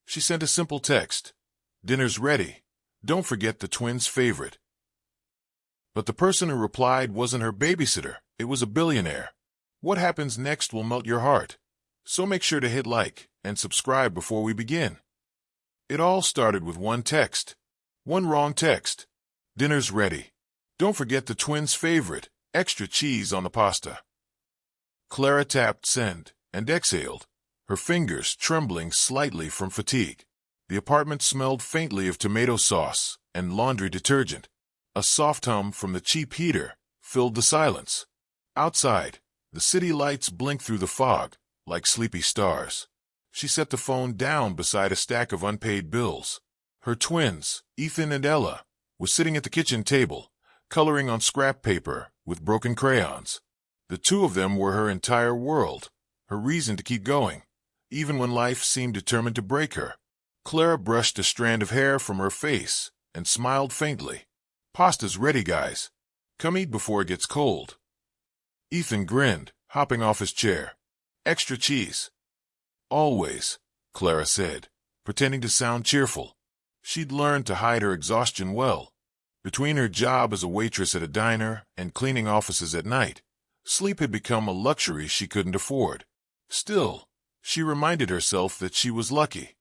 She sent a simple text. Dinner's ready. Don't forget the twins' favorite. But the person who replied wasn't her babysitter. It was a billionaire. What happens next will melt your heart. So make sure to hit like and subscribe before we begin. It all started with one text. One wrong text. Dinner's ready. Don't forget the twins' favorite, extra cheese on the pasta. Clara tapped send and exhaled, her fingers trembling slightly from fatigue. The apartment smelled faintly of tomato sauce and laundry detergent. A soft hum from the cheap heater filled the silence. Outside, the city lights blinked through the fog like sleepy stars. She set the phone down beside a stack of unpaid bills. Her twins, Ethan and Ella, were sitting at the kitchen table, coloring on scrap paper with broken crayons. The two of them were her entire world, her reason to keep going, even when life seemed determined to break her. Clara brushed a strand of hair from her face and smiled faintly. Pasta's ready, guys. Come eat before it gets cold. Ethan grinned, hopping off his chair. Extra cheese. Always, Clara said, pretending to sound cheerful. She'd learned to hide her exhaustion well. Between her job as a waitress at a diner and cleaning offices at night, sleep had become a luxury she couldn't afford. Still, she reminded herself that she was lucky.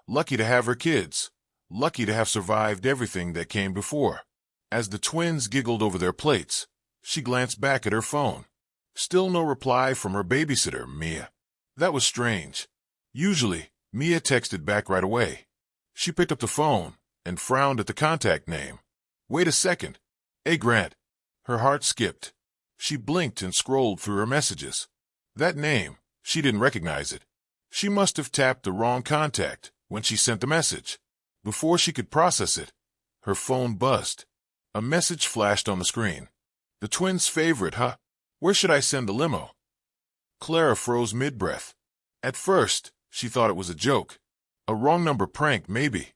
Lucky to have her kids. Lucky to have survived everything that came before. As the twins giggled over their plates, she glanced back at her phone. Still no reply from her babysitter, Mia. That was strange. Usually, Mia texted back right away. She picked up the phone and frowned at the contact name. Wait a second. Hey, Grant. Her heart skipped. She blinked and scrolled through her messages. That name, she didn't recognize it. She must have tapped the wrong contact when she sent the message. Before she could process it, her phone buzzed. A message flashed on the screen. The twins' favorite, huh? Where should I send the limo? Clara froze mid-breath. At first, she thought it was a joke. A wrong number prank, maybe.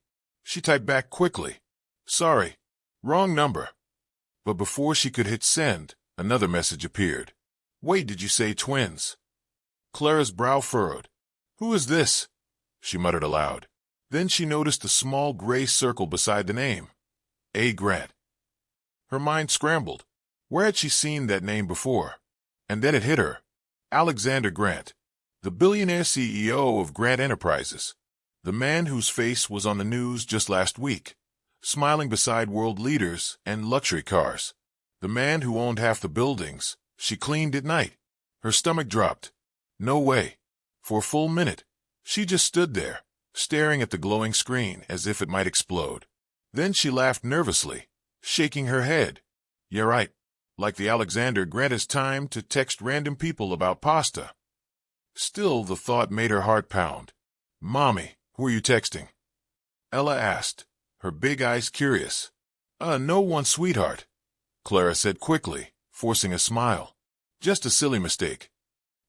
She typed back quickly. Sorry, wrong number. But before she could hit send, another message appeared. Wait, did you say twins? Clara's brow furrowed. Who is this? She muttered aloud. Then she noticed a small gray circle beside the name. A. Grant. Her mind scrambled. Where had she seen that name before? And then it hit her. Alexander Grant, the billionaire CEO of Grant Enterprises. The man whose face was on the news just last week, smiling beside world leaders and luxury cars. The man who owned half the buildings she cleaned at night. Her stomach dropped. No way. For a full minute, she just stood there, staring at the glowing screen as if it might explode. Then she laughed nervously, shaking her head. Yeah, right. Like the Alexander Grant has time to text random people about pasta. Still, the thought made her heart pound. Mommy, who are you texting? Ella asked, her big eyes curious. No one, sweetheart, Clara said quickly, forcing a smile. Just a silly mistake.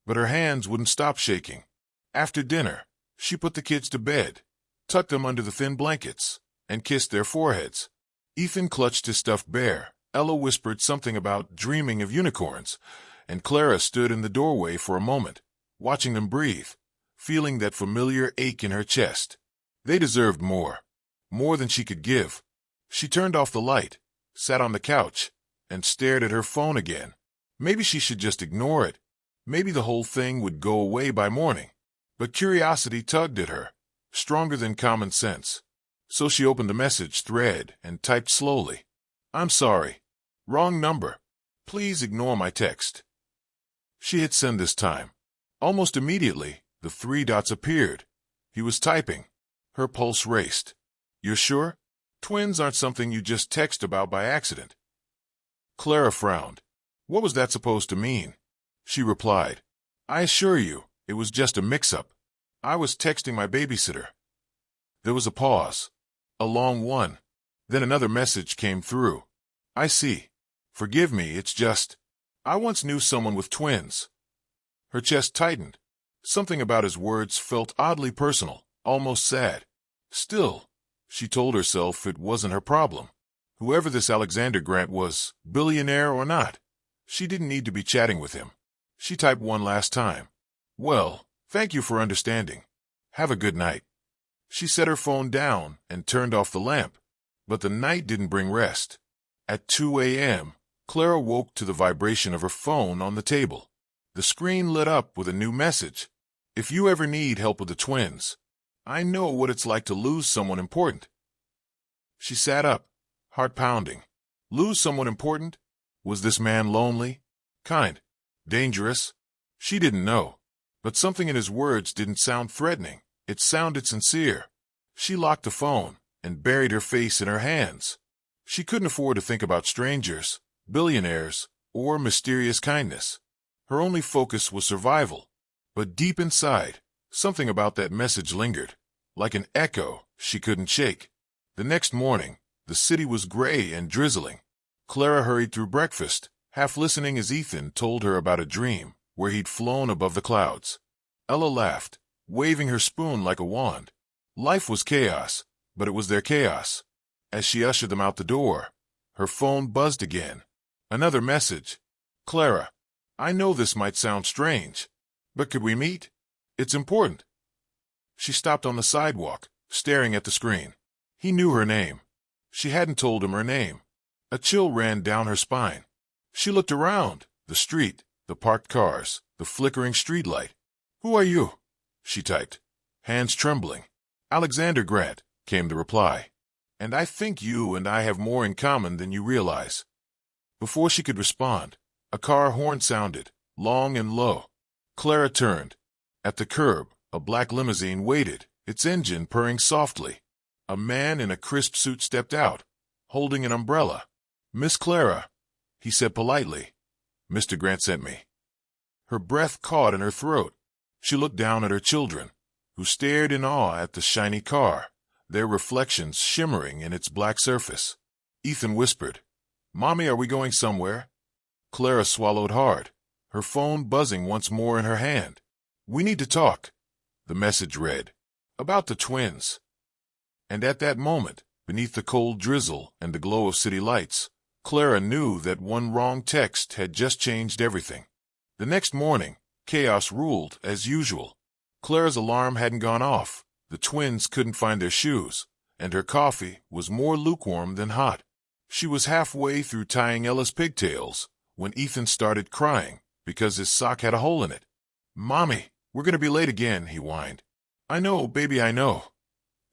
But her hands wouldn't stop shaking. After dinner, she put the kids to bed, tucked them under the thin blankets, and kissed their foreheads. Ethan clutched his stuffed bear. Ella whispered something about dreaming of unicorns, and Clara stood in the doorway for a moment, watching them breathe, feeling that familiar ache in her chest. They deserved more. More than she could give. She turned off the light, sat on the couch, and stared at her phone again. Maybe she should just ignore it. Maybe the whole thing would go away by morning. But curiosity tugged at her, stronger than common sense. So she opened the message thread and typed slowly. I'm sorry. Wrong number. Please ignore my text. She hit send this time. Almost immediately, the 3 dots appeared. He was typing. Her pulse raced. You're sure? Twins aren't something you just text about by accident. Clara frowned. What was that supposed to mean? She replied. I assure you, it was just a mix-up. I was texting my babysitter. There was a pause. A long one. Then another message came through. I see. Forgive me, it's just, I once knew someone with twins. Her chest tightened. Something about his words felt oddly personal, almost sad. Still, she told herself it wasn't her problem. Whoever this Alexander Grant was, billionaire or not, she didn't need to be chatting with him. She typed one last time. Well, thank you for understanding. Have a good night. She set her phone down and turned off the lamp. But the night didn't bring rest. At 2 a.m., Clara woke to the vibration of her phone on the table. The screen lit up with a new message. If you ever need help with the twins, I know what it's like to lose someone important. She sat up, heart pounding. Lose someone important? Was this man lonely? Kind? Dangerous? She didn't know. But something in his words didn't sound threatening. It sounded sincere. She locked the phone and buried her face in her hands. She couldn't afford to think about strangers, billionaires, or mysterious kindness. Her only focus was survival. But deep inside, something about that message lingered, like an echo she couldn't shake. The next morning, the city was gray and drizzling. Clara hurried through breakfast, half listening as Ethan told her about a dream where he'd flown above the clouds. Ella laughed, waving her spoon like a wand. Life was chaos, but it was their chaos. As she ushered them out the door, her phone buzzed again. Another message. Clara, I know this might sound strange, but could we meet? It's important. She stopped on the sidewalk, staring at the screen. He knew her name. She hadn't told him her name. A chill ran down her spine. She looked around, the street, the parked cars, the flickering streetlight. Who are you? She typed, hands trembling. Alexander Grant, came the reply. And I think you and I have more in common than you realize. Before she could respond, a car horn sounded, long and low. Clara turned. At the curb, a black limousine waited, its engine purring softly. A man in a crisp suit stepped out, holding an umbrella. Miss Clara, he said politely. Mr. Grant sent me. Her breath caught in her throat. She looked down at her children, who stared in awe at the shiny car, their reflections shimmering in its black surface. Ethan whispered, Mommy, are we going somewhere? Clara swallowed hard, her phone buzzing once more in her hand. We need to talk, the message read, about the twins. And at that moment, beneath the cold drizzle and the glow of city lights, Clara knew that one wrong text had just changed everything. The next morning, chaos ruled as usual. Clara's alarm hadn't gone off, the twins couldn't find their shoes, and her coffee was more lukewarm than hot. She was halfway through tying Ella's pigtails when Ethan started crying because his sock had a hole in it. Mommy, we're going to be late again, he whined. I know, baby, I know,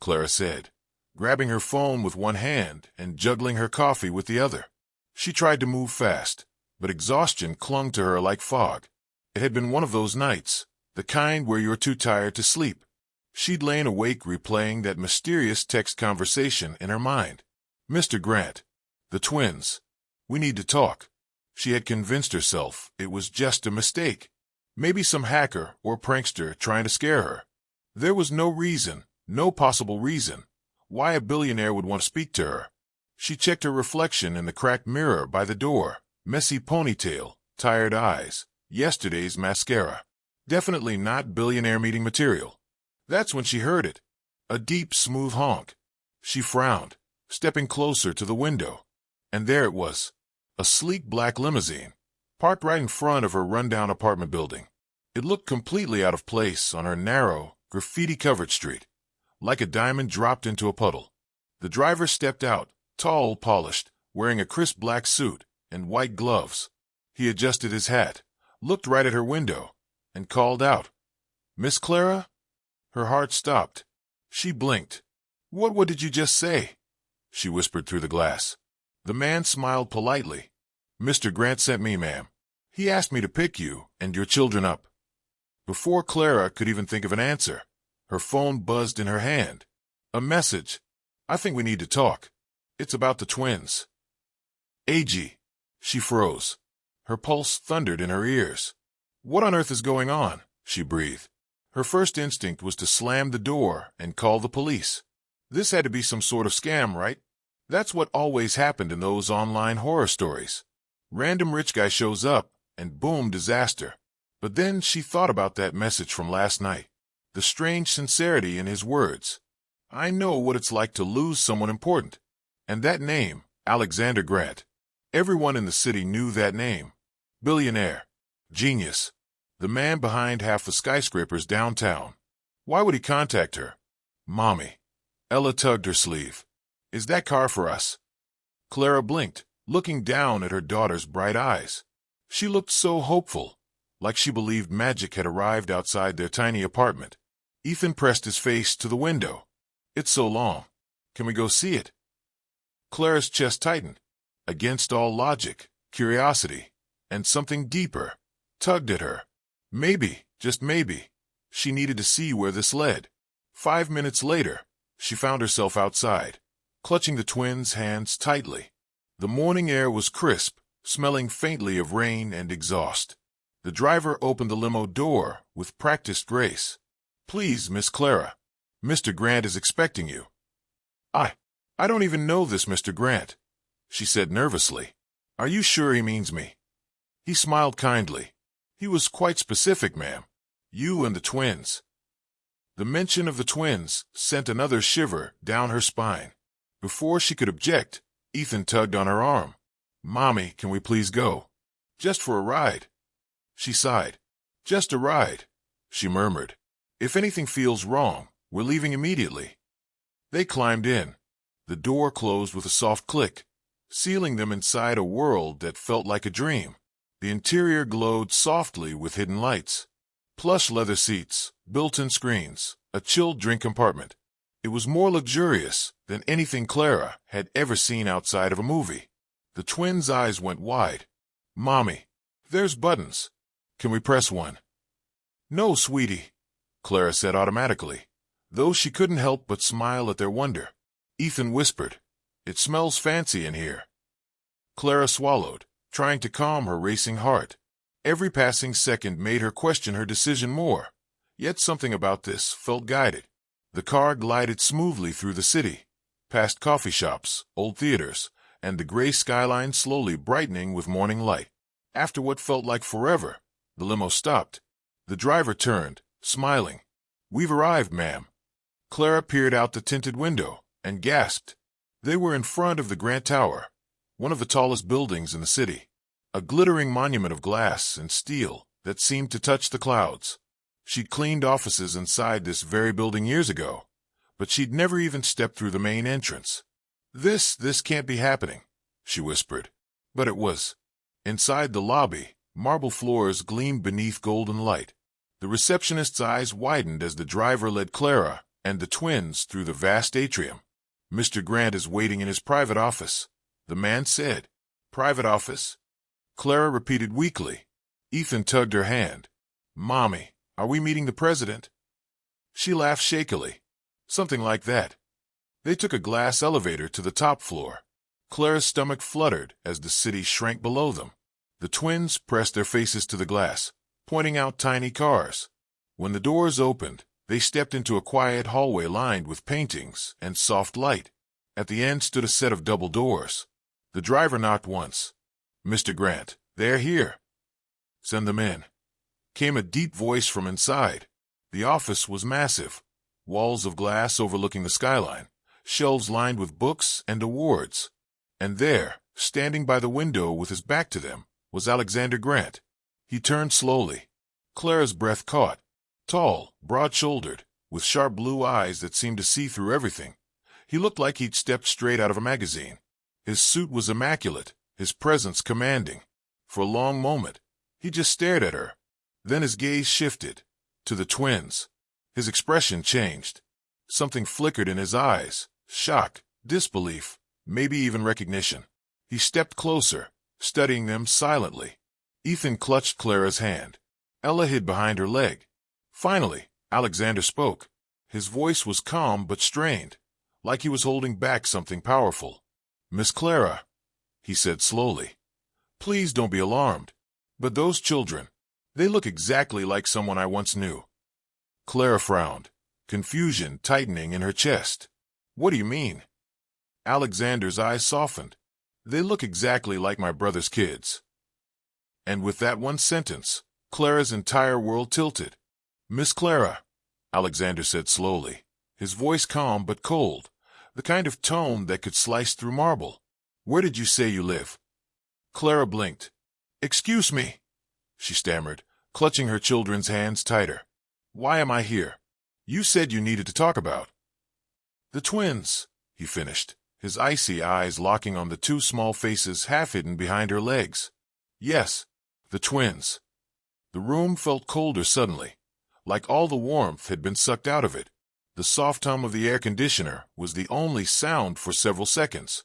Clara said, grabbing her phone with one hand and juggling her coffee with the other. She tried to move fast, but exhaustion clung to her like fog. It had been one of those nights, the kind where you're too tired to sleep. She'd lain awake replaying that mysterious text conversation in her mind. Mr. Grant, the twins, we need to talk. She had convinced herself it was just a mistake. Maybe some hacker or prankster trying to scare her. There was no reason, no possible reason, why a billionaire would want to speak to her. She checked her reflection in the cracked mirror by the door. Messy ponytail, tired eyes, yesterday's mascara. Definitely not billionaire meeting material. That's when she heard it. A deep, smooth honk. She frowned, stepping closer to the window. And there it was. A sleek black limousine, parked right in front of her rundown apartment building. It looked completely out of place on her narrow, graffiti-covered street, like a diamond dropped into a puddle. The driver stepped out, tall, polished, wearing a crisp black suit and white gloves. He adjusted his hat, looked right at her window, and called out, Miss Clara? Her heart stopped. She blinked. What did you just say? She whispered through the glass. The man smiled politely. Mr. Grant sent me, ma'am. He asked me to pick you and your children up. Before Clara could even think of an answer, her phone buzzed in her hand. A message. I think we need to talk. It's about the twins. AG. She froze. Her pulse thundered in her ears. What on earth is going on? She breathed. Her first instinct was to slam the door and call the police. This had to be some sort of scam, right? That's what always happened in those online horror stories. Random rich guy shows up, and boom, disaster. But then she thought about that message from last night. The strange sincerity in his words. I know what it's like to lose someone important. And that name, Alexander Grant. Everyone in the city knew that name. Billionaire. Genius. The man behind half the skyscrapers downtown. Why would he contact her? Mommy. Ella tugged her sleeve. Is that car for us? Clara blinked, looking down at her daughter's bright eyes. She looked so hopeful, like she believed magic had arrived outside their tiny apartment. Ethan pressed his face to the window. It's so long. Can we go see it? Clara's chest tightened. Against all logic, curiosity, and something deeper, tugged at her. Maybe, just maybe, she needed to see where this led. 5 minutes later, she found herself outside, clutching the twins' hands tightly. The morning air was crisp, smelling faintly of rain and exhaust. The driver opened the limo door with practiced grace. Please, Miss Clara. Mr. Grant is expecting you. I don't even know this Mr. Grant, she said nervously. Are you sure he means me? He smiled kindly. He was quite specific, ma'am. You and the twins. The mention of the twins sent another shiver down her spine. Before she could object, Ethan tugged on her arm. Mommy, can we please go? Just for a ride. She sighed. Just a ride, she murmured. If anything feels wrong, we're leaving immediately. They climbed in. The door closed with a soft click, sealing them inside a world that felt like a dream. The interior glowed softly with hidden lights. Plush leather seats, built-in screens, a chilled drink compartment. It was more luxurious than anything Clara had ever seen outside of a movie. The twins' eyes went wide. Mommy, there's buttons. Can we press one? No, sweetie, Clara said automatically, though she couldn't help but smile at their wonder. Ethan whispered, It smells fancy in here. Clara swallowed, trying to calm her racing heart. Every passing second made her question her decision more, yet something about this felt guided. The car glided smoothly through the city, past coffee shops, old theaters, and the gray skyline slowly brightening with morning light. After what felt like forever, the limo stopped. The driver turned, smiling. We've arrived, ma'am. Clara peered out the tinted window and gasped. They were in front of the Grant Tower, one of the tallest buildings in the city, a glittering monument of glass and steel that seemed to touch the clouds. She'd cleaned offices inside this very building years ago, but she'd never even stepped through the main entrance. This can't be happening, she whispered. But it was. Inside the lobby, marble floors gleamed beneath golden light. The receptionist's eyes widened as the driver led Clara and the twins through the vast atrium. Mr. Grant is waiting in his private office, the man said. Private office? Clara repeated weakly. Ethan tugged her hand. Mommy, are we meeting the president? She laughed shakily. Something like that. They took a glass elevator to the top floor. Clara's stomach fluttered as the city shrank below them. The twins pressed their faces to the glass, pointing out tiny cars. When the doors opened, they stepped into a quiet hallway lined with paintings and soft light. At the end stood a set of double doors. The driver knocked once. Mr. Grant, they're here. Send them in. Came a deep voice from inside. The office was massive. Walls of glass overlooking the skyline, shelves lined with books and awards. And there, standing by the window with his back to them, was Alexander Grant. He turned slowly. Clara's breath caught. Tall, broad-shouldered, with sharp blue eyes that seemed to see through everything. He looked like he'd stepped straight out of a magazine. His suit was immaculate, his presence commanding. For a long moment, he just stared at her. Then his gaze shifted to the twins. His expression changed. Something flickered in his eyes. Shock, disbelief, maybe even recognition. He stepped closer, studying them silently. Ethan clutched Clara's hand. Ella hid behind her leg. Finally, Alexander spoke. His voice was calm but strained, like he was holding back something powerful. Miss Clara, he said slowly, please don't be alarmed. But those children, they look exactly like someone I once knew. Clara frowned, confusion tightening in her chest. What do you mean? Alexander's eyes softened. They look exactly like my brother's kids. And with that one sentence, Clara's entire world tilted. Miss Clara, Alexander said slowly, his voice calm but cold, the kind of tone that could slice through marble. Where did you say you live? Clara blinked. Excuse me, she stammered, clutching her children's hands tighter. Why am I here? You said you needed to talk about. The twins, he finished, his icy eyes locking on the two small faces half hidden behind her legs. Yes, the twins. The room felt colder suddenly, like all the warmth had been sucked out of it. The soft hum of the air conditioner was the only sound for several seconds.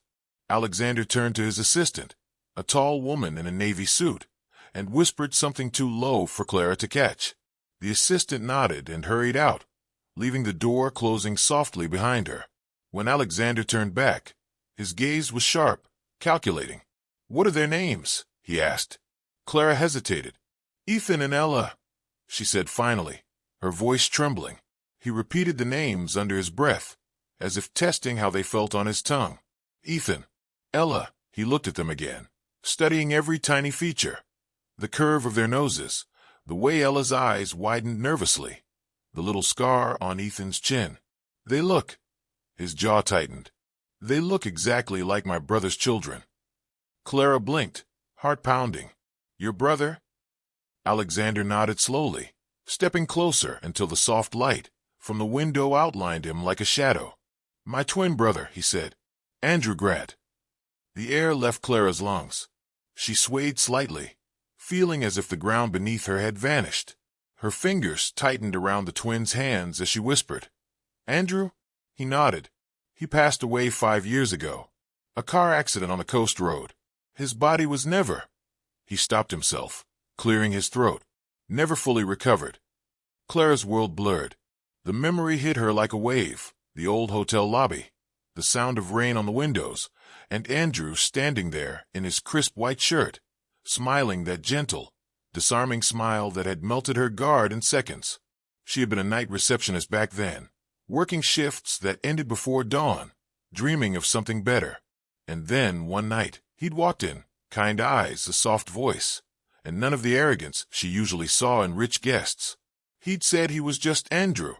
Alexander turned to his assistant, a tall woman in a navy suit, and whispered something too low for Clara to catch. The assistant nodded and hurried out, leaving the door closing softly behind her. When Alexander turned back, his gaze was sharp, calculating. "What are their names?" he asked. Clara hesitated. "Ethan and Ella," she said finally, her voice trembling. He repeated the names under his breath, as if testing how they felt on his tongue. Ethan, Ella. He looked at them again, studying every tiny feature. The curve of their noses, the way Ella's eyes widened nervously, the little scar on Ethan's chin. "They look," his jaw tightened, "they look exactly like my brother's children." Clara blinked, heart pounding. "Your brother?" Alexander nodded slowly, stepping closer until the soft light from the window outlined him like a shadow. "My twin brother," he said. "Andrew Grant." The air left Clara's lungs. She swayed slightly, feeling as if the ground beneath her had vanished. Her fingers tightened around the twins' hands as she whispered. "Andrew?" He nodded. "He passed away 5 years ago. A car accident on the coast road. His body was never—" He stopped himself, clearing his throat. "Never fully recovered." Clara's world blurred. The memory hit her like a wave, the old hotel lobby, the sound of rain on the windows, and Andrew standing there in his crisp white shirt, smiling that gentle, disarming smile that had melted her guard in seconds. She had been a night receptionist back then, working shifts that ended before dawn, dreaming of something better. And then, one night, he'd walked in, kind eyes, a soft voice, and none of the arrogance she usually saw in rich guests. He'd said he was just Andrew,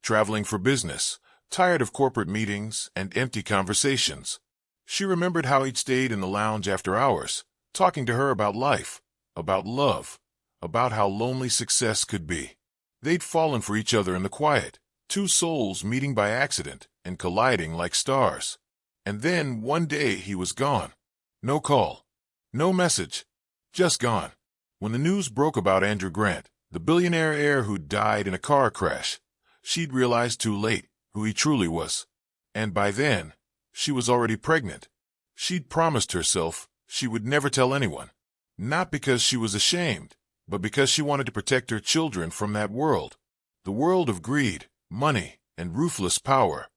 traveling for business, tired of corporate meetings and empty conversations. She remembered how he'd stayed in the lounge after hours, talking to her about life, about love, about how lonely success could be. They'd fallen for each other in the quiet, two souls meeting by accident and colliding like stars. And then, one day, he was gone. No call, no message, just gone. When the news broke about Andrew Grant, the billionaire heir who'd died in a car crash, she'd realized too late who he truly was. And by then, she was already pregnant. She'd promised herself she would never tell anyone, not because she was ashamed, but because she wanted to protect her children from that world, the world of greed, money, and ruthless power.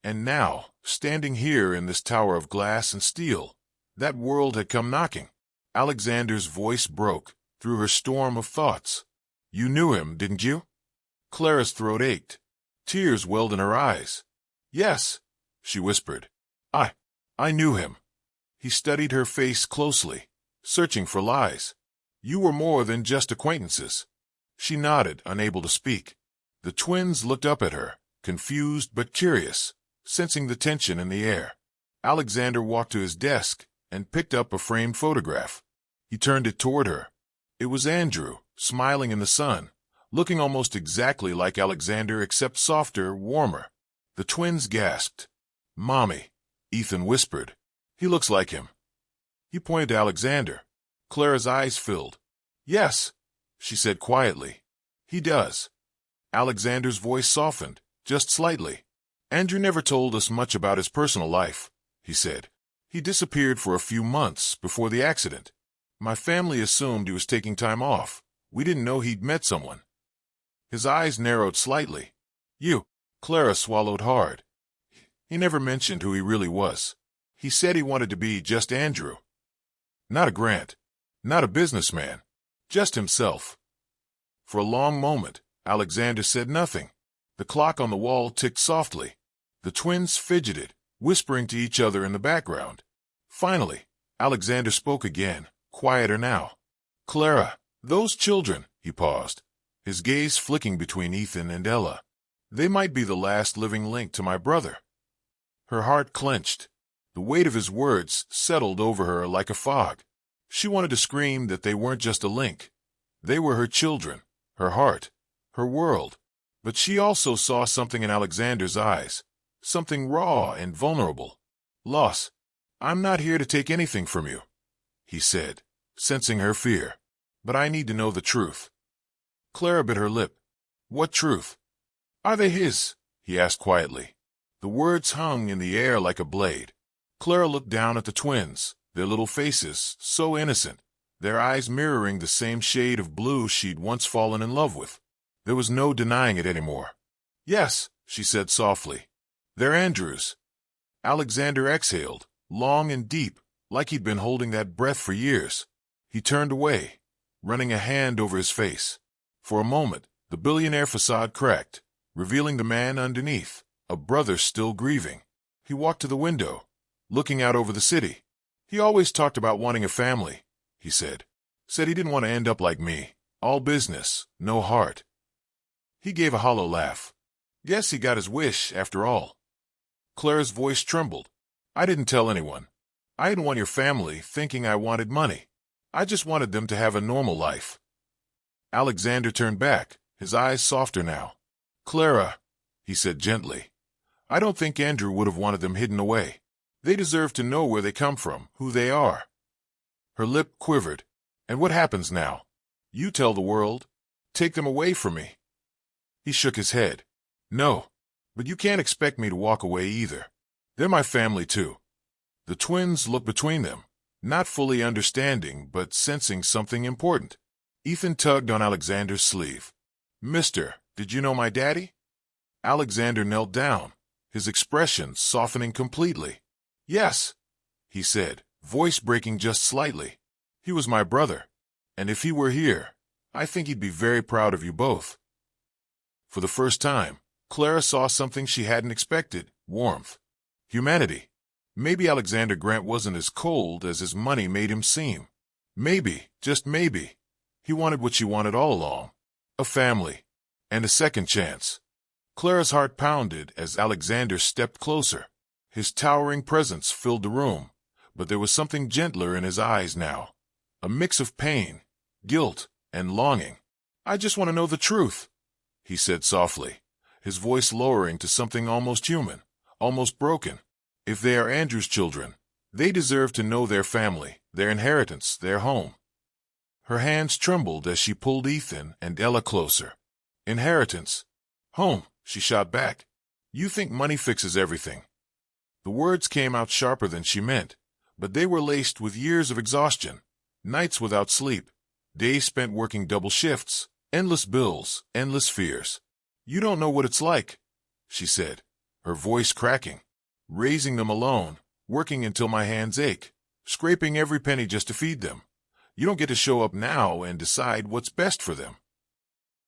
And now, standing here in this tower of glass and steel, that world had come knocking. Alexander's voice broke through her storm of thoughts. "You knew him, didn't you?" Clara's throat ached. Tears welled in her eyes. "Yes," she whispered. I knew him." He studied her face closely, searching for lies. "You were more than just acquaintances." She nodded, unable to speak. The twins looked up at her, confused but curious, sensing the tension in the air. Alexander walked to his desk and picked up a framed photograph. He turned it toward her. It was Andrew, smiling in the sun, looking almost exactly like Alexander except softer, warmer. The twins gasped. "Mommy," Ethan whispered. "He looks like him." He pointed to Alexander. Clara's eyes filled. "Yes," she said quietly. "He does." Alexander's voice softened, just slightly. "Andrew never told us much about his personal life," he said. "He disappeared for a few months before the accident. My family assumed he was taking time off. We didn't know he'd met someone." His eyes narrowed slightly. "You." Clara swallowed hard. "He never mentioned who he really was. He said he wanted to be just Andrew. Not a Grant. Not a businessman. Just himself." For a long moment, Alexander said nothing. The clock on the wall ticked softly. The twins fidgeted, whispering to each other in the background. Finally, Alexander spoke again, quieter now. "Clara, those children," he paused, his gaze flicking between Ethan and Ella. "They might be the last living link to my brother." Her heart clenched. The weight of his words settled over her like a fog. She wanted to scream that they weren't just a link. They were her children, her heart, her world. But she also saw something in Alexander's eyes, something raw and vulnerable. "Loss, I'm not here to take anything from you," he said, sensing her fear. "But I need to know the truth." Clara bit her lip. "What truth?" "Are they his?" he asked quietly. The words hung in the air like a blade. Clara looked down at the twins, their little faces so innocent, their eyes mirroring the same shade of blue she'd once fallen in love with. There was no denying it anymore. "Yes," she said softly. "They're Andrew's." Alexander exhaled, long and deep, like he'd been holding that breath for years. He turned away, running a hand over his face. For a moment, the billionaire facade cracked, revealing the man underneath, a brother still grieving. He walked to the window, looking out over the city. "He always talked about wanting a family," he said. "Said he didn't want to end up like me, all business, no heart." He gave a hollow laugh. "Guess he got his wish, after all." Clara's voice trembled. "I didn't tell anyone. I didn't want your family thinking I wanted money. I just wanted them to have a normal life." Alexander turned back, his eyes softer now. "Clara," he said gently, "I don't think Andrew would have wanted them hidden away. They deserve to know where they come from, who they are." Her lip quivered. "And what happens now? You tell the world. Take them away from me." He shook his head. "No, but you can't expect me to walk away either. They're my family too." The twins looked between them, not fully understanding but sensing something important. Ethan tugged on Alexander's sleeve. "Mister, did you know my daddy?" Alexander knelt down, his expression softening completely. "Yes," he said, voice breaking just slightly. "He was my brother, and if he were here, I think he'd be very proud of you both." For the first time, Clara saw something she hadn't expected: warmth. Humanity. Maybe Alexander Grant wasn't as cold as his money made him seem. Maybe, just maybe, he wanted what she wanted all along: a family, and a second chance. Clara's heart pounded as Alexander stepped closer. His towering presence filled the room, but there was something gentler in his eyes now. A mix of pain, guilt, and longing. "I just want to know the truth," he said softly, his voice lowering to something almost human, almost broken. "If they are Andrew's children, they deserve to know their family, their inheritance, their home." Her hands trembled as she pulled Ethan and Ella closer. "Inheritance. Home," she shot back. "You think money fixes everything." The words came out sharper than she meant, but they were laced with years of exhaustion, nights without sleep, days spent working double shifts, endless bills, endless fears. "You don't know what it's like," she said, her voice cracking. "Raising them alone, working until my hands ache, scraping every penny just to feed them. You don't get to show up now and decide what's best for them."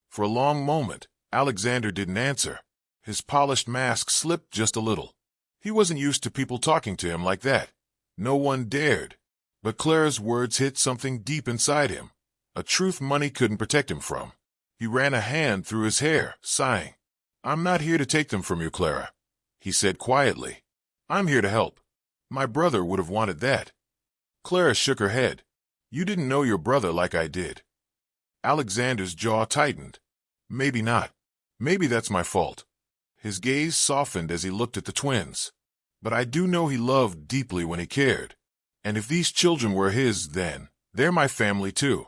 For a long moment, Alexander didn't answer. His polished mask slipped just a little. He wasn't used to people talking to him like that. No one dared. But Clara's words hit something deep inside him, a truth money couldn't protect him from. He ran a hand through his hair, sighing. "I'm not here to take them from you, Clara," he said quietly. "I'm here to help. My brother would have wanted that." Clara shook her head. "You didn't know your brother like I did." Alexander's jaw tightened. "Maybe not. Maybe that's my fault." His gaze softened as he looked at the twins. "But I do know he loved deeply when he cared. And if these children were his, then they're my family too."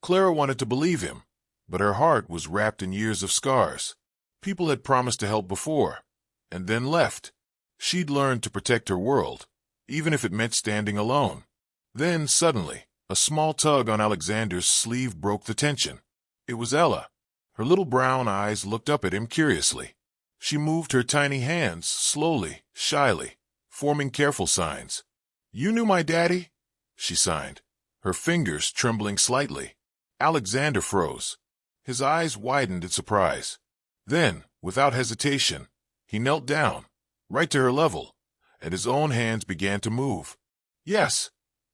Clara wanted to believe him, but her heart was wrapped in years of scars. People had promised to help before, and then left. She'd learned to protect her world, even if it meant standing alone. Then, suddenly, a small tug on Alexander's sleeve broke the tension. It was Ella. Her little brown eyes looked up at him curiously. She moved her tiny hands slowly, shyly, forming careful signs. "You knew my daddy?" she signed, her fingers trembling slightly. Alexander froze. His eyes widened in surprise. Then, without hesitation, he knelt down, right to her level, and his own hands began to move. "Yes,"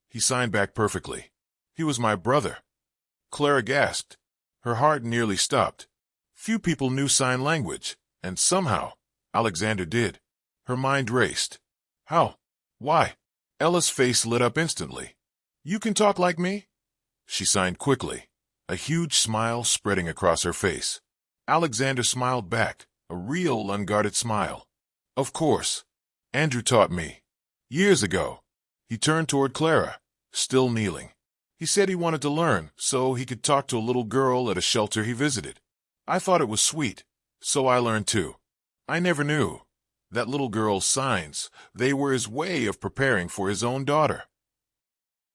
he signed back perfectly. "He was my brother." Clara gasped. Her heart nearly stopped. Few people knew sign language, and somehow, Alexander did. Her mind raced. "How? Why?" Ella's face lit up instantly. "You can talk like me?" she signed quickly, a huge smile spreading across her face. Alexander smiled back, a real, unguarded smile. Of course. Andrew taught me. Years ago. He turned toward Clara, still kneeling. He said he wanted to learn so he could talk to a little girl at a shelter he visited. I thought it was sweet, so I learned too. I never knew. That little girl's signs, they were his way of preparing for his own daughter.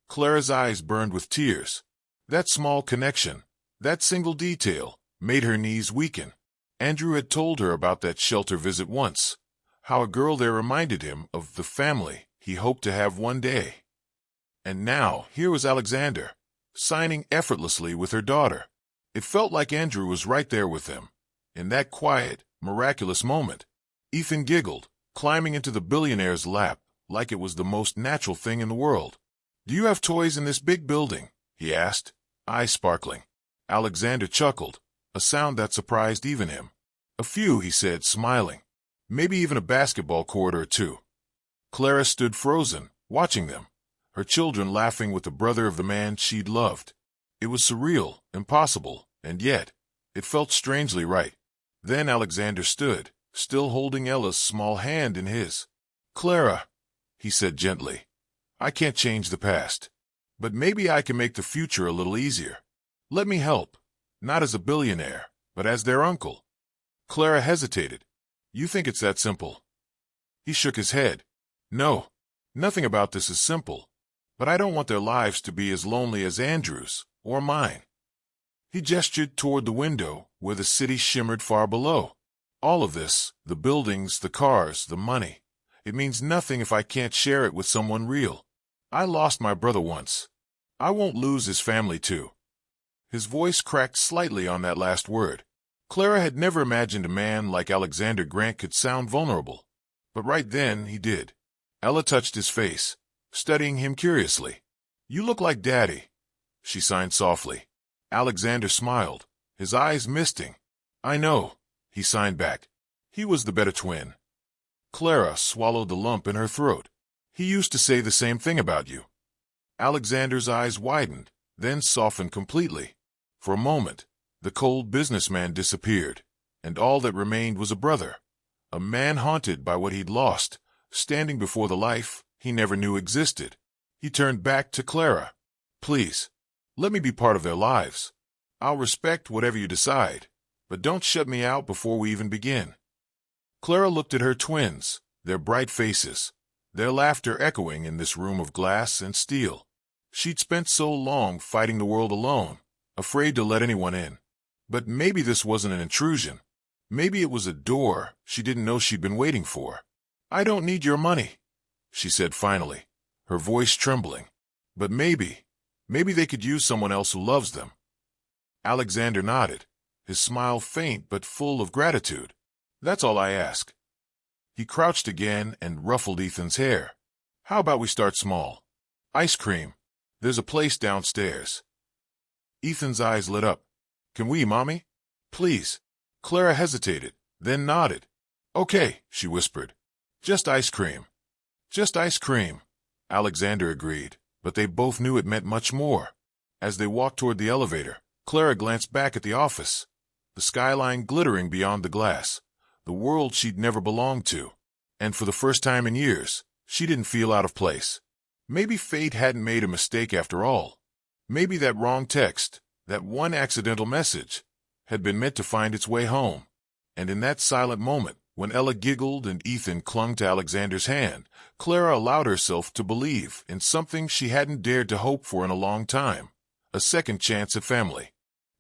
Clara's eyes burned with tears. That small connection, that single detail, made her knees weaken. Andrew had told her about that shelter visit once, how a girl there reminded him of the family he hoped to have one day. And now, here was Alexander, signing effortlessly with her daughter. It felt like Andrew was right there with them. In that quiet, miraculous moment, Ethan giggled, climbing into the billionaire's lap like it was the most natural thing in the world. "Do you have toys in this big building?" he asked, eyes sparkling. Alexander chuckled, a sound that surprised even him. "A few," he said, smiling. "Maybe even a basketball court or two." Clara stood frozen, watching them, her children laughing with the brother of the man she'd loved. It was surreal, impossible, and yet, it felt strangely right. Then Alexander stood, still holding Ella's small hand in his. "Clara," he said gently, "I can't change the past. But maybe I can make the future a little easier. Let me help, not as a billionaire, but as their uncle." Clara hesitated. "You think it's that simple?" He shook his head. "No, nothing about this is simple. But I don't want their lives to be as lonely as Andrew's or mine." He gestured toward the window where the city shimmered far below. "All of this, the buildings, the cars, the money, it means nothing if I can't share it with someone real. I lost my brother once. I won't lose his family too." His voice cracked slightly on that last word. Clara had never imagined a man like Alexander Grant could sound vulnerable. But right then he did. Ella touched his face, studying him curiously. "You look like Daddy," she signed softly. Alexander smiled, his eyes misting. "I know," he signed back. He was the better twin. Clara swallowed the lump in her throat. "He used to say the same thing about you." Alexander's eyes widened, then softened completely. For a moment, the cold businessman disappeared, and all that remained was a brother, a man haunted by what he'd lost, standing before the life he never knew existed. He turned back to Clara. "Please, let me be part of their lives. I'll respect whatever you decide, but don't shut me out before we even begin." Clara looked at her twins, their bright faces, their laughter echoing in this room of glass and steel. She'd spent so long fighting the world alone, afraid to let anyone in. But maybe this wasn't an intrusion. Maybe it was a door she didn't know she'd been waiting for. "I don't need your money," she said finally, her voice trembling. "But maybe they could use someone else who loves them." Alexander nodded, his smile faint but full of gratitude. "That's all I ask." He crouched again and ruffled Ethan's hair. "How about we start small? Ice cream. There's a place downstairs." Ethan's eyes lit up. "Can we, Mommy? Please." Clara hesitated, then nodded. "Okay," she whispered. "Just ice cream." "Just ice cream," Alexander agreed, but they both knew it meant much more. As they walked toward the elevator, Clara glanced back at the office, the skyline glittering beyond the glass, the world she'd never belonged to. And for the first time in years, she didn't feel out of place. Maybe fate hadn't made a mistake after all. Maybe that wrong text, that one accidental message, had been meant to find its way home. And in that silent moment, when Ella giggled and Ethan clung to Alexander's hand, Clara allowed herself to believe in something she hadn't dared to hope for in a long time, a second chance at family.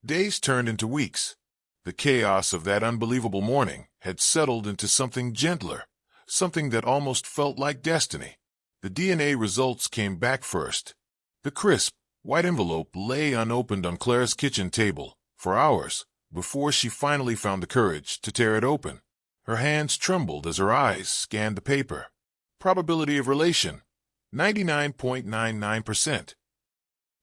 Days turned into weeks. The chaos of that unbelievable morning had settled into something gentler, something that almost felt like destiny. The DNA results came back first. The crisp, white envelope lay unopened on Clara's kitchen table for hours before she finally found the courage to tear it open. Her hands trembled as her eyes scanned the paper. Probability of relation, 99.99%.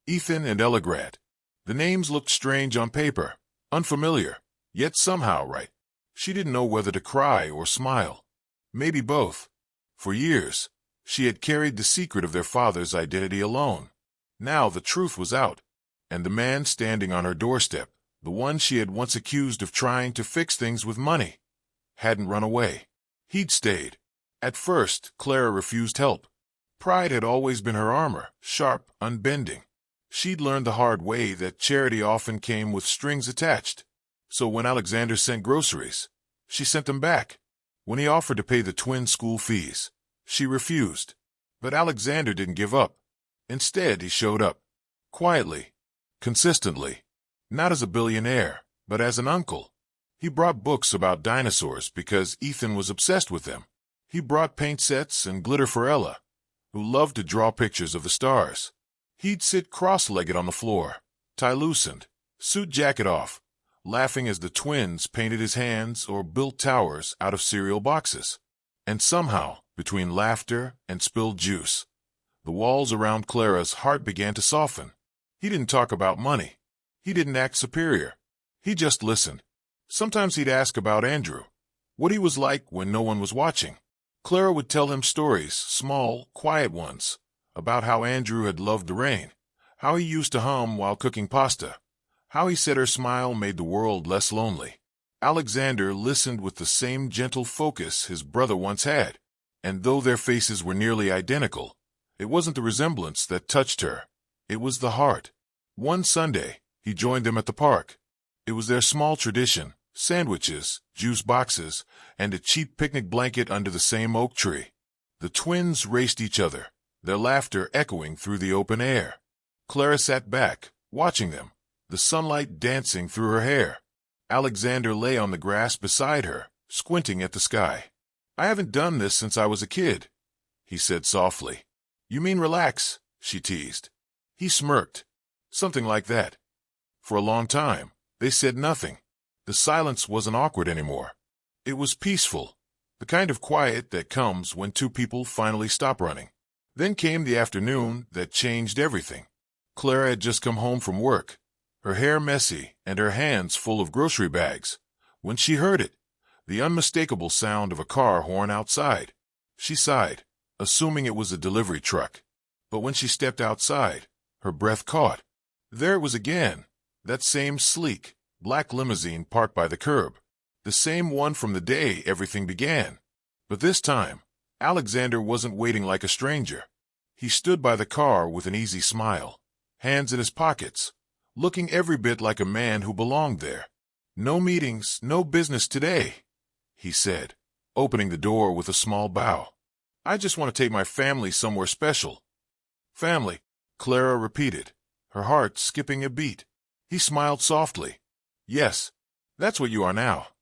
Ethan and Ella Grant. The names looked strange on paper, unfamiliar, yet somehow right. She didn't know whether to cry or smile. Maybe both. For years, she had carried the secret of their father's identity alone. Now the truth was out, and the man standing on her doorstep, the one she had once accused of trying to fix things with money, hadn't run away. He'd stayed. At first, Clara refused help. Pride had always been her armor, sharp, unbending. She'd learned the hard way that charity often came with strings attached. So when Alexander sent groceries, she sent them back. When he offered to pay the twins' school fees, she refused. But Alexander didn't give up. Instead, he showed up. Quietly. Consistently. Not as a billionaire, but as an uncle. He brought books about dinosaurs because Ethan was obsessed with them. He brought paint sets and glitter for Ella, who loved to draw pictures of the stars. He'd sit cross-legged on the floor, tie loosened, suit jacket off, laughing as the twins painted his hands or built towers out of cereal boxes. And somehow, between laughter and spilled juice, the walls around Clara's heart began to soften. He didn't talk about money. He didn't act superior. He just listened. Sometimes he'd ask about Andrew, what he was like when no one was watching. Clara would tell him stories, small, quiet ones, about how Andrew had loved the rain, how he used to hum while cooking pasta, how he said her smile made the world less lonely. Alexander listened with the same gentle focus his brother once had, and though their faces were nearly identical, it wasn't the resemblance that touched her. It was the heart. One Sunday, he joined them at the park. It was their small tradition, sandwiches, juice boxes, and a cheap picnic blanket under the same oak tree. The twins raced each other, their laughter echoing through the open air. Clara sat back, watching them, the sunlight dancing through her hair. Alexander lay on the grass beside her, squinting at the sky. "I haven't done this since I was a kid," he said softly. "You mean relax?" she teased. He smirked. Something like that. For a long time, they said nothing. The silence wasn't awkward anymore. It was peaceful, the kind of quiet that comes when two people finally stop running. Then came the afternoon that changed everything. Clara had just come home from work, her hair messy and her hands full of grocery bags, when she heard it, the unmistakable sound of a car horn outside. She sighed, assuming it was a delivery truck. But when she stepped outside, her breath caught. There it was again, that same sleek, black limousine parked by the curb, the same one from the day everything began. But this time, Alexander wasn't waiting like a stranger. He stood by the car with an easy smile, hands in his pockets, looking every bit like a man who belonged there. "No meetings, no business today," he said, opening the door with a small bow. "I just want to take my family somewhere special." "Family," Clara repeated, her heart skipping a beat. He smiled softly. "Yes, that's what you are now."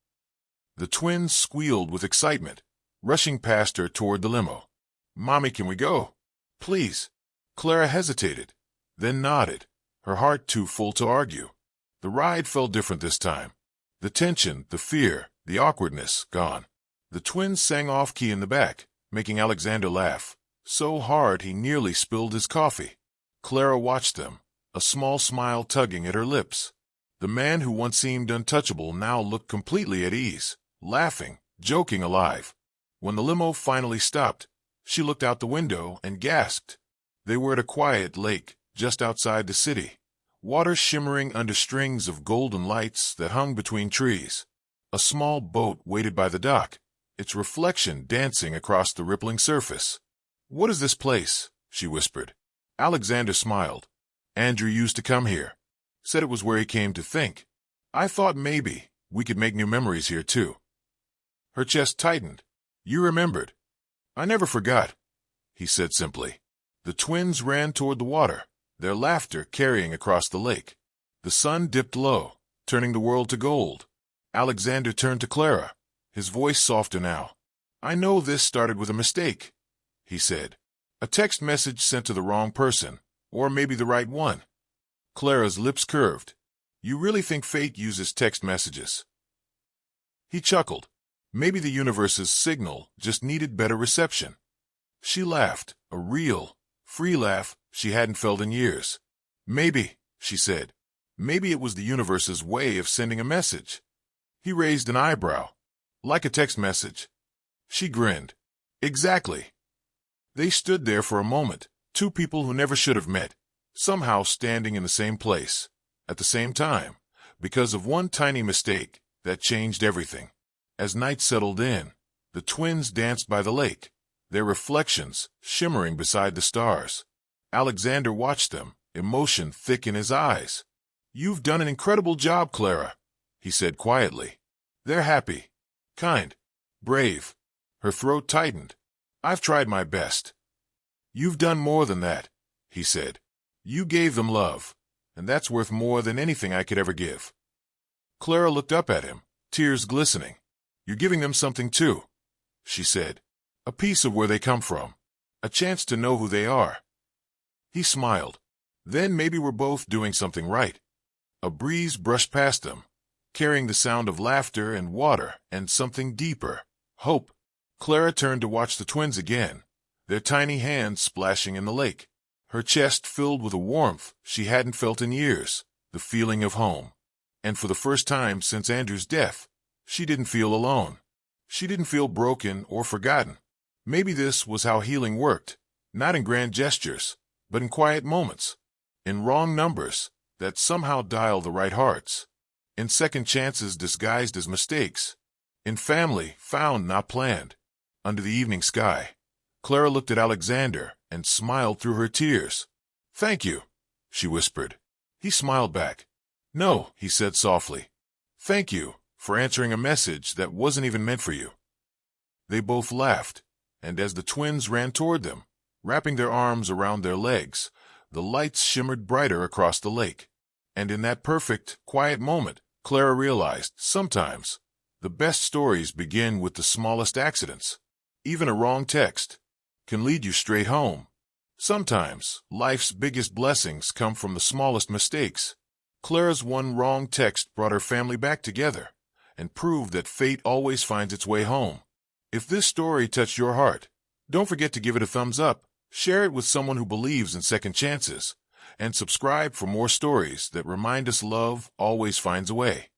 The twins squealed with excitement, rushing past her toward the limo. "Mommy, can we go? Please." Clara hesitated, then nodded, her heart too full to argue. The ride felt different this time. The tension, the fear, the awkwardness, gone. The twins sang off-key in the back, making Alexander laugh, so hard he nearly spilled his coffee. Clara watched them, a small smile tugging at her lips. The man who once seemed untouchable now looked completely at ease, laughing, joking, alive. When the limo finally stopped, she looked out the window and gasped. They were at a quiet lake, just outside the city, water shimmering under strings of golden lights that hung between trees. A small boat waited by the dock, its reflection dancing across the rippling surface. "What is this place?" she whispered. Alexander smiled. "Andrew used to come here. Said it was where he came to think. I thought maybe we could make new memories here, too." Her chest tightened. "You remembered." "I never forgot," he said simply. The twins ran toward the water, their laughter carrying across the lake. The sun dipped low, turning the world to gold. Alexander turned to Clara, his voice softer now. "I know this started with a mistake," he said. "A text message sent to the wrong person, or maybe the right one." Clara's lips curved. "You really think fate uses text messages?" He chuckled. Maybe the universe's signal just needed better reception. She laughed, a real, free laugh she hadn't felt in years. "Maybe," she said. "Maybe it was the universe's way of sending a message." He raised an eyebrow. "Like a text message?" She grinned. "Exactly." They stood there for a moment, two people who never should have met, somehow standing in the same place, at the same time, because of one tiny mistake that changed everything. As night settled in, The twins danced by the lake, their reflections shimmering beside the stars. Alexander watched them, emotion thick in his eyes. "You've done an incredible job, Clara," he said quietly. "They're happy, kind, brave." Her throat tightened. "I've tried my best." "You've done more than that," he said. "You gave them love, and that's worth more than anything I could ever give." Clara looked up at him, tears glistening. "You're giving them something too," she said. "A piece of where they come from, a chance to know who they are." He smiled. "Then maybe we're both doing something right." A breeze brushed past them, carrying the sound of laughter and water and something deeper, hope. Clara turned to watch the twins again, their tiny hands splashing in the lake. Her chest filled with a warmth she hadn't felt in years, the feeling of home. And for the first time since Andrew's death, she didn't feel alone. She didn't feel broken or forgotten. Maybe this was how healing worked, not in grand gestures, but in quiet moments, in wrong numbers that somehow dial the right hearts, in second chances disguised as mistakes, in family found not planned. Under the evening sky, Clara looked at Alexander and smiled through her tears. "Thank you," she whispered. He smiled back. "No," he said softly. "Thank you for answering a message that wasn't even meant for you." They both laughed, and as the twins ran toward them, wrapping their arms around their legs, the lights shimmered brighter across the lake. And in that perfect, quiet moment, Clara realized, sometimes, the best stories begin with the smallest accidents. Even a wrong text can lead you straight home. Sometimes, life's biggest blessings come from the smallest mistakes. Clara's one wrong text brought her family back together and proved that fate always finds its way home. If this story touched your heart, don't forget to give it a thumbs up, share it with someone who believes in second chances, and subscribe for more stories that remind us love always finds a way.